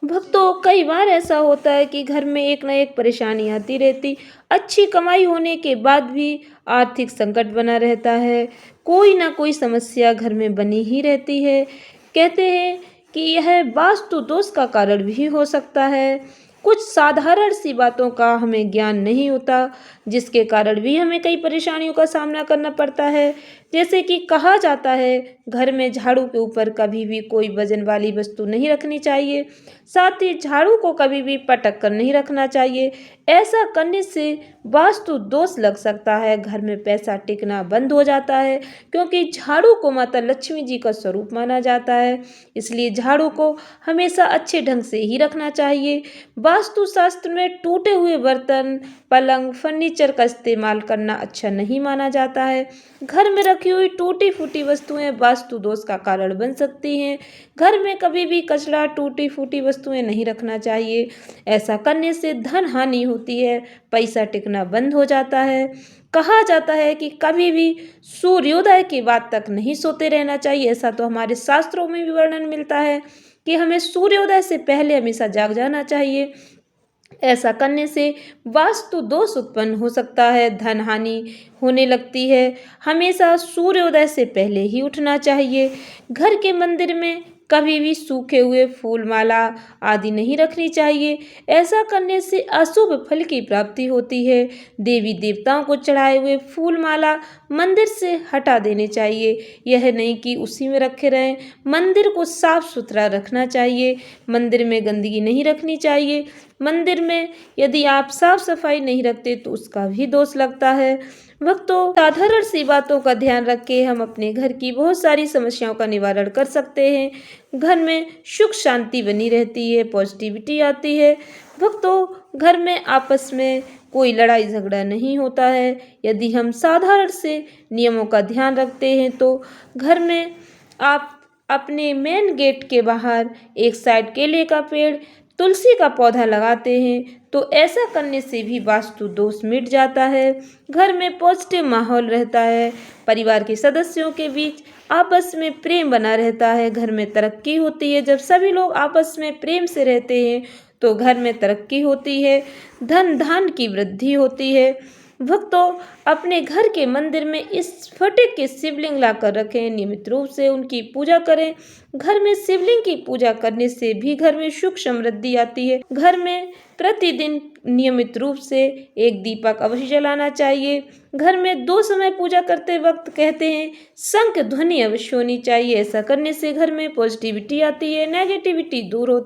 भक्तों कई बार ऐसा होता है कि घर में एक न एक परेशानी आती रहती। अच्छी कमाई होने के बाद भी आर्थिक संकट बना रहता है। कोई ना कोई समस्या घर में बनी ही रहती है। कहते हैं कि यह वास्तु दोष का कारण भी हो सकता है। कुछ साधारण सी बातों का हमें ज्ञान नहीं होता, जिसके कारण भी हमें कई परेशानियों का सामना करना पड़ता है। जैसे कि कहा जाता है, घर में झाड़ू के ऊपर कभी भी कोई वजन वाली वस्तु नहीं रखनी चाहिए। साथ ही झाड़ू को कभी भी पटक कर नहीं रखना चाहिए। ऐसा करने से वास्तु दोष लग सकता है, घर में पैसा टिकना बंद हो जाता है, क्योंकि झाड़ू को माता लक्ष्मी जी का स्वरूप माना जाता है। इसलिए झाड़ू को हमेशा अच्छे ढंग से ही रखना चाहिए। वास्तु शास्त्र में टूटे हुए बर्तन, पलंग, फर्नीचर का इस्तेमाल करना अच्छा नहीं माना जाता है। घर में रखी हुई टूटी फूटी वस्तुएं वास्तु दोष का कारण बन सकती हैं। घर में कभी भी कचरा, टूटी फूटी वस्तुएं नहीं रखना चाहिए। ऐसा करने से धन हानि होती है, पैसा टिकना बंद हो जाता है। कहा जाता है कि कभी भी सूर्योदय के बाद तक नहीं सोते रहना चाहिए। ऐसा तो हमारे शास्त्रों में भी वर्णन मिलता है कि हमें सूर्योदय से पहले हमेशा जाग जाना चाहिए। ऐसा करने से वास्तु दोष उत्पन्न हो सकता है, धन हानि होने लगती है। हमेशा सूर्योदय से पहले ही उठना चाहिए। घर के मंदिर में कभी भी सूखे हुए फूल माला आदि नहीं रखनी चाहिए। ऐसा करने से अशुभ फल की प्राप्ति होती है। देवी देवताओं को चढ़ाए हुए फूल माला मंदिर से हटा देने चाहिए। यह नहीं कि उसी में रखे रहें। मंदिर को साफ सुथरा रखना चाहिए। मंदिर में गंदगी नहीं रखनी चाहिए। मंदिर में यदि आप साफ सफाई नहीं रखते तो उसका भी दोष लगता है। भक्तों, साधारण सी बातों का ध्यान रख के हम अपने घर की बहुत सारी समस्याओं का निवारण कर सकते हैं। घर में सुख शांति बनी रहती है, पॉजिटिविटी आती है। भक्तों, घर में आपस में कोई लड़ाई झगड़ा नहीं होता है। यदि हम साधारण से नियमों का ध्यान रखते हैं तो घर में आप अपने मेन गेट के बाहर एक साइड केले का पेड़, तुलसी का पौधा लगाते हैं तो ऐसा करने से भी वास्तु दोष मिट जाता है। घर में पॉजिटिव माहौल रहता है। परिवार के सदस्यों के बीच आपस में प्रेम बना रहता है। घर में तरक्की होती है। जब सभी लोग आपस में प्रेम से रहते हैं तो घर में तरक्की होती है, धन धान्य की वृद्धि होती है। भक्तों, अपने घर के मंदिर में इस स्फटिक के शिवलिंग लाकर रखें, नियमित रूप से उनकी पूजा करें। घर में शिवलिंग की पूजा करने से भी घर में सुख समृद्धि आती है। घर में प्रतिदिन नियमित रूप से एक दीपक अवश्य जलाना चाहिए। घर में 2 समय पूजा करते वक्त कहते हैं शंख ध्वनि अवश्य होनी चाहिए। ऐसा करने से घर में पॉजिटिविटी आती है, नेगेटिविटी दूर होती है।